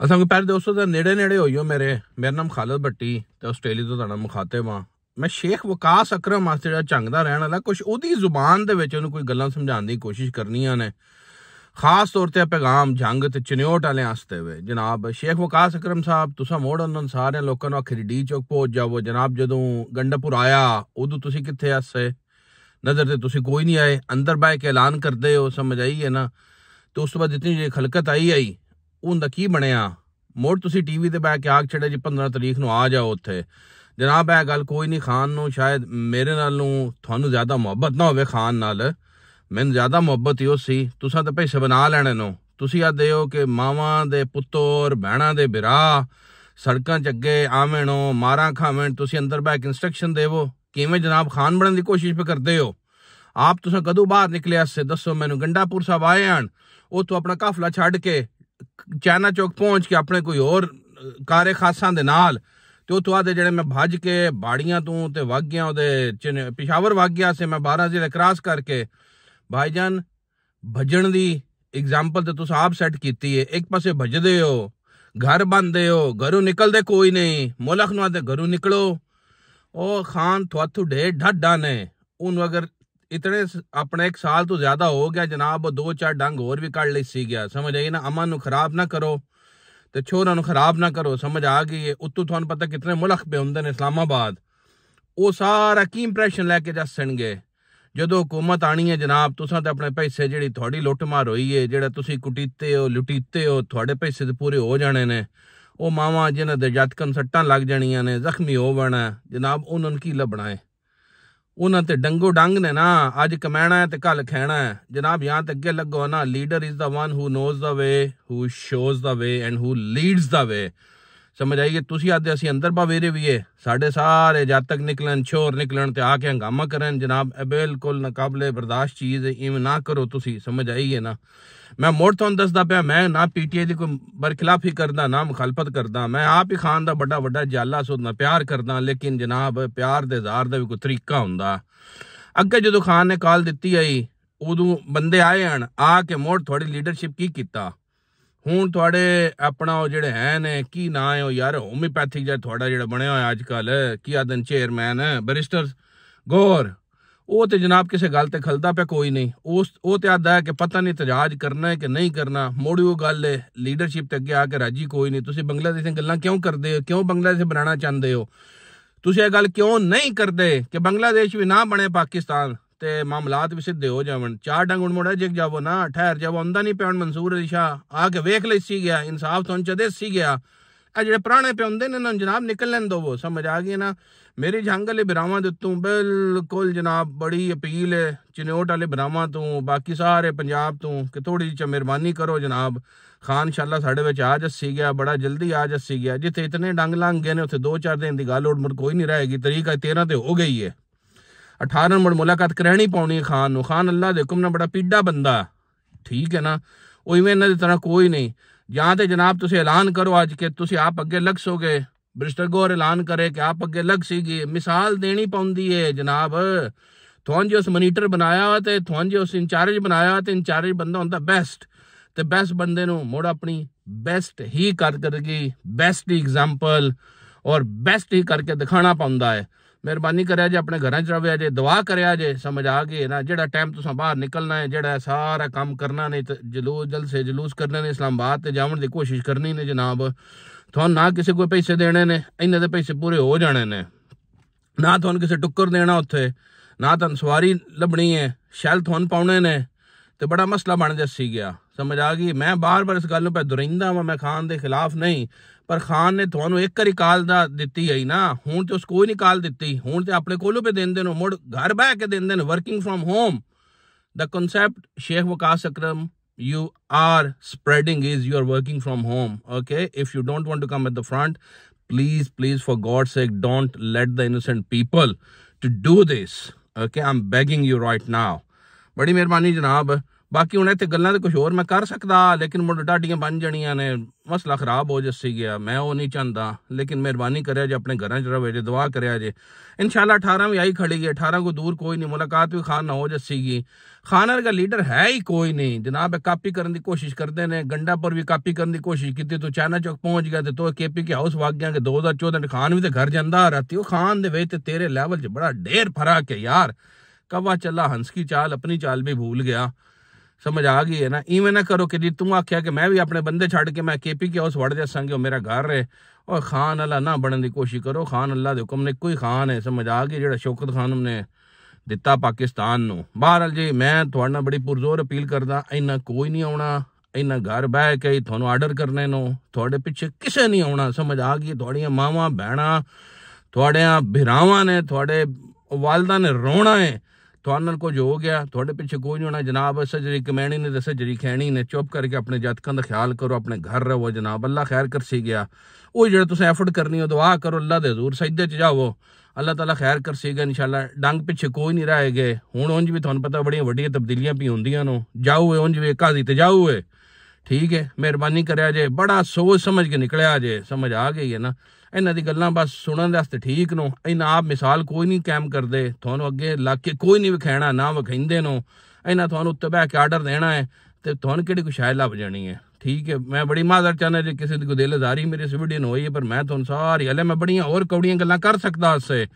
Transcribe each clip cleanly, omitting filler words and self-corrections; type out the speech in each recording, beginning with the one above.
असां को प्यारे दोस्तों दा नेड़े नेड़े होइयो मेरा नाम खालिद भट्टी ते ऑस्ट्रेलिया तो तुहाडा मुखातिब हां। मैं शेख वकास अकरम वास्ते जेहड़ा झंगदा रहण वाला कुछ ओदी जुबान दे विच ओनू कोई गल्लां समझाउण दी कोशिश करनियां ने, खास तौर ते पैगाम जंग ते चन्योट वाले आस्ते वे। जनाब शेख वकास अकरम साहब तुसां मोड़ उन्हां सारे लोकां नूं आखी डी चौक पहुंच जाओ। जनाब जदों गंडापुर आया उदों तुसीं कित्थे आसे नजर ते तुसीं कोई नहीं आए, अंदर बह के ऐलान करदे हो, समझ आई है ना। तो उस तो बाद जितनी जी खलकत आई उनका की बनया, मुड़ तुसी टीवी ते बह के आग छड़े जी 15 तरीक नूं आ जाओ उत्थे। जनाब यह गल कोई नहीं, खान नूं शायद मेरे नालों थानू ज्यादा मुहब्बत ना होवे, खान नाल मैनूं ज्यादा मुहब्बत ही सी। तुसां ते पैसे बना लैणे नो, तुसी आदे हो कि मावां दे पुत्तर भैणां दे बिरा सड़कां च अगे आवेणो मारां खावेण, तुसी अंदर बह के इंस्ट्रक्शन देवो। किवें जनाब खान बनने की कोशिश पे करदे हो आप? तुसां कदों बाहर निकले आसे दसो मैनूं? गंडापुर साहब आए हन उतों अपना काफला छड़ के चाइना चौक पहुंच के अपने कोई और कारे खासां दे नाल ते उतों आदे जेड़े मैं भज के बाड़ियां तों ते वग गया ओदे पिशावर वग गया से मैं 12 जिले क्रॉस करके। भाईजान भजन दी एग्जाम्पल तो तुस आप सैट कीती है। एक पासे भजदे हो, घर बनदे हो, घरों निकलदे कोई नहीं, मुल्क नूं आदे घरों निकलो। ओ खान थोथू ढेर ढाडा ने उन अगर इतने अपने 1 साल तो ज्यादा हो गया जनाब, 2-4 डंग और भी कड़ ली सी गया, समझ आई ना। अमन नूं खराब ना करो ते छोरा नूं खराब ना करो, समझ आ गई है। उत्तों तुहानूं पता कितने मुल्क पे हुंदे ने इस्लामाबाद, वो सारा की इंप्रैशन लैके दसणगे जदों हुकूमत आनी है। जनाब तुसां ते अपने पैसे जेहड़ी थोड़ी लुट मार होई है, जेहड़ा तुसी कुटीते हो लुटीते हो, थोड़े पैसे ते पूरे हो जाने ने। वो मावां जिन्हां दे जटकन सट्टां लग जानियां ने, जख्मी हो जाना जनाब, उन्हां नूं की लभना है? उन्हां ते डंगो डंग ने ना, अज कमाना है ते कल खाना है जनाब। यहाँ ते अगे लगो ना, leader is the one who knows the way, who shows the way and who leads the way. समझ आइए। तुसी आदे असी अंदर बावेरे भी है, साढ़े सारे जातक निकलन शोर निकलन ते आके हंगामा करन जनाब, बिल्कुल नाकाबले बर्दाश्त चीज है, इवें ना करो तुसी, समझ आइए ना। मैं मुड़ तुहानूं दसदा पिया, मैं ना पीटीआई की कोई बरखिलाफी करदा ना मुखालफत करदा, मैं आप ही खान दा बड़ा बड़ा जाला सो ना प्यार करदा। लेकिन जनाब प्यार दे इज़हार दा भी कोई तरीका हुंदा। अगे जदों खान ने कॉल दित्ती आई उदों बंदे आए हन, आके मुड़ थोड़ी लीडरशिप की कीता। हुण थोड़े अपना जेड़े है ने की ना है ओ यार, होम्योपैथिक जेड़ा थोड़ा जेड़ा बनया होया अजकल की आदन चेयरमैन बैरिस्टर गौर, वो तो जनाब किसी गल ते खलदा पे कोई नहीं। वो तो आदा है कि पता नहीं तजाज करना है कि नहीं करना। मोड़ी वो गल है लीडरशिप ते अगे आके राजी कोई नहीं। तुसी बांग्लादेश दी गल्लां क्यों करदे हो? क्यों बांग्लादेश बनाना चाहते हो? तुसी ये गल क्यों नहीं करदे कि बांग्लादेश भी ना बने पाकिस्तान ते मामलात भी सिद्धे हो जावन? 4 डंग मुड़ा जिग जावो ना, ठहर जावो। आंदा नहीं पे मंसूर अली शाह आके वेख ले सी गया, इंसाफ तो चदे सी गया। जेड़े पुराने पे होंदे ने जनाब निकल लेन दो, समझ आ गई ना। मेरी जंग वाले बिरावां दे उत्तों बिल्कुल जनाब बड़ी अपील है चन्योट वाले बिरावां तो, बाकी सारे पंजाब तो कि थोड़ी जी मेहरबानी करो जनाब। खान इंशाअल्लाह साढ़े विच आ जस्सी गया, बड़ा जल्दी आ जस्सी गया। जिथे इतने डंग लंघ गए ने उत्थे 2-4 दिन की गल मुड़ कोई नहीं रहेगी। तरीक 13 ते हो गई है, 18 मुड़ मुलाकात करनी पाउनी है खान नूं। खान अल्लाह दे हुक्म नाल बड़ा पीड़ा बंदा, ठीक है ना। वो इवें इन्हां दी तरह कोई नहीं। या तो जनाब तुसी ऐलान करो अज के तुसी आप अगे लग सोगे, बैरिस्टर गौर ऐलान करे कि आप अगे लग सीगी, मिसाल देनी पौंदी है जनाब। तुहां जो उस मॉनीटर बनाया ते तुहां जो उस इंचार्ज बनाया ते इंचार्ज बंदा होंदा बेस्ट, ते बेस्ट बंदे नूं मुड़ अपनी बेस्ट ही करगी, बेस्ट एग्जाम्पल और बेस्ट ही करके दिखाना पौंदा है। मेहरबानी करे जे अपने घर च रवे जे, दुआ करे जे, समझ आ गई ना। जेड़ा टाइम तुसां बाहर निकलना है, जेड़ा सारा काम करना नहीं, जलूस जल्द से जुलूस करने ने, इस्लामाबाद ते जावन दी कोशिश करनी ने जनाब। तुहानूं ना किसी को पैसे देने ने, इन्हां दे पैसे पूरे हो जाने ने, ना तुहानूं किसी टुक्कर देना उत्थे, ना तुहानूं सवारी लभनी है, शैल तुहानूं पाउणे ने, ते बड़ा मसला बन जस्सी गया, समझ आ गई। मैं बार बार इस गल नूं पे दुरिंदा वां, मैं खान दे खिलाफ नहीं, पर खान ने तुहानूं एक करी काल दा दित्ती है ना, हुण ते उस कोई नहीं काल दित्ती, हुण ते अपने कोलों पे देंदे ने, मुड़ घर बह के देंदे ने, working from home. The concept Sheikh Waqas Akram you are spreading is you are working from home. Okay, if you don't want to come at the front, please for God's sake don't let the innocent people to do this. Okay, I'm begging you right now. बड़ी मेहरबानी जनाब, बाकी हूँ इतने गल्लां कुछ होर मैं कर सकदा, लेकिन मुड़ डाडियां बन जानियां ने, मसला खराब हो जसी गया। मैं वो नहीं चाहता, लेकिन मेहरबानी करे जे अपने घर च रवे जे, दुआ करे जे। इंशाल्लाह 18 भी आई खड़ी है, 18 को दूर कोई नहीं, मुलाकात भी खान हो जसीगी। खान का लीडर है ही कोई नहीं जनाब। कापी करने की कोशिश करते हैं, गंडा पर भी कापी करने की कोशिश की, तो चाइना चौक पहुंच गया, तो केपी के हाउस भाग गया कि 2014 खान भी तो घर जाता रहती। वो खान दे ते तेरे लेवल च बड़ा ढेर फर्क है यार। कवा चला हंस की चाल, अपनी चाल भी भूल गया। समझ आ गई है ना। इवें ना करो कि जी तू आख्या कि मैं भी अपने बंदे छड़ के मैं केपी के हाउस वड़ जासांगे, मेरा घर है। और खान अल्लाह ना बनने की कोशिश करो। खान अल्लाह के हुक्म ने कोई खान है, समझ आ गई, जेड़ा शौकत खान ने दिता पाकिस्तान नूं। बहरहाल जी मैं तुहाडे नाल बड़ी पुरजोर अपील करदा, इन्ना कोई नहीं आउणा, इन्ना घर बह के ही तुहानूं आर्डर करने नूं, तुहाडे पिछे किसे नहीं आउणा। समझ आ गई। तुहाड़ियां मावां भैणां, तुहाड़ियां भिरावां ने, तुहाडे वालदा ने रोना है, तुहाडे नाल कुछ हो गया, तुहाडे पिछे कोई नहीं होना जनाब। सजरी कमैनी ने ते सजरी खैनी ने। चुप करके अपने जातकां दा ख्याल करो, अपने घर रहो जनाब। अल्लाह खैर करसी गया। वो जेड़ा तुसें एफर्ट करनी हो, दुआ करो अल्लाह दे हजूर सजदे च जाओ, अल्लाह ताला खैर करसी गया इंशाल्लाह। डंग पिछे कोई नहीं रह गए। हुण उंज भी तुहानूं पता बड़ियां वड्डियां तब्दीलियां भी होंदियां नो। जाओ उंज भी काजी ते जाओ है, ठीक है। मेहरबानी करया जे, बड़ा सोच समझ के निकलिया जे। समझ आ गई है ना। इन्हां दी गल्लां बस सुनन वास्ते ठीक नो। इन्हां आप मिसाल कोई नहीं कायम करदे, तुहानूं अगे लग के कोई नहीं विखाना, ना विखाइंदे नो। इन्हां तुहानूं उत्ते बह के आर्डर देना है, ते तुहानूं केड़ी कोई शाय लभ जानी है, ठीक है। मैं बड़ी माजर चाहना जे किसी दी कोई दिलदारी मेरी इस वीडियो होई है, पर मैं तुहानूं सारी हले मैं बड़ियां होर कौड़ियां गल्लां कर सकदा उससे,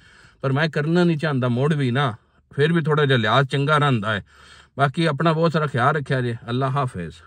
पर मैं करना नहीं चाहता मुड़ भी ना। फिर भी थोड़ा जिहा लिहाज चंगा रहिंदा है। बाकी अपना बहुत सारा ख्याल रखिया जे। अल्लाह हाफिज।